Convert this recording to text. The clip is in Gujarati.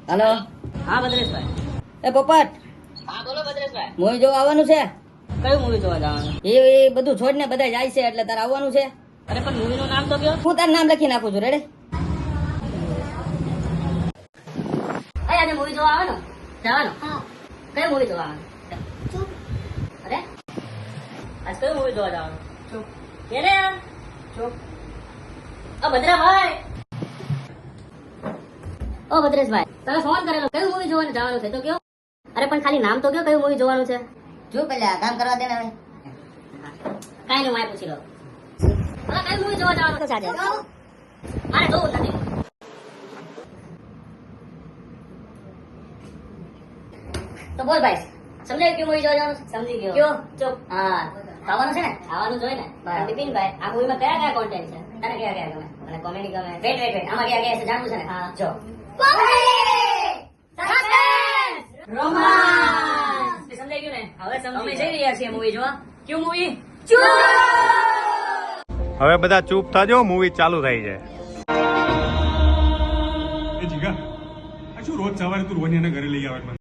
હાલો. હા ભદ્રેશભાઈ. એ પોપટ, હા બોલો ભદ્રેશભાઈ. મૂવી જોવા આવવાનું છે? કયું મૂવી જોવા જવાનું? એ બધું છોડ ને બધા જાય છે એટલે તારે આવવાનું છે. અરે પણ મૂવી નું નામ તો કયો. હું તારું નામ લખી નાખું છું. રેડે? આજે મૂવી જોવા આવવાનું જવાનું. કયું મૂવી જોવા આવવાનું? અરે આજ કયું મૂવી જોવા જવાનું? કે રે યાર ભદ્રાભાઈ. ઓ ભદ્રેશભાઈ, તમે ફોન કરેલો, કયું મૂવી જોવાનું જવાનું છે તો કયો. અરે પણ ખાલી નામ તો કયો, કયું મૂવી જોવાનું છે? જો પેલા કામ કરવા દે ને હવે. કાંઈ નહીં, મારે પૂછી લો. અરે કયું મૂવી જોવા જવાનું છે આજે? મારે જોવું જ નથી. તો બોલ ભાઈ, સમજાયું કયું મૂવી જોવા જવાનું છે? સમજી ગયો. કયો? ચૂપ. હા, ખાવાનું છે ને? ખાવાનું જોઈએ ને. બિપિનભાઈ, આ મૂવીમાં કયા કયા કોન્ટેન્ટ છે? તને કયા કયા ગમે? મને કોમેડી ગમે. વેટ વેટ વેટ, આમાં કયા કયા છે જાણવું છે ને? હા, જો. રોમાન્સ. સમજાઈ ગયું ને? હવે સમજી. અમે જઈ રહ્યા છીએ મૂવી જોવા. કયું મૂવી? હવે બધા ચૂપ થાજો, મૂવી ચાલુ થઈ છે. એ જીગા આ શું રોજ સવારે તું રોજ એને ઘરે લઈ આવે મને?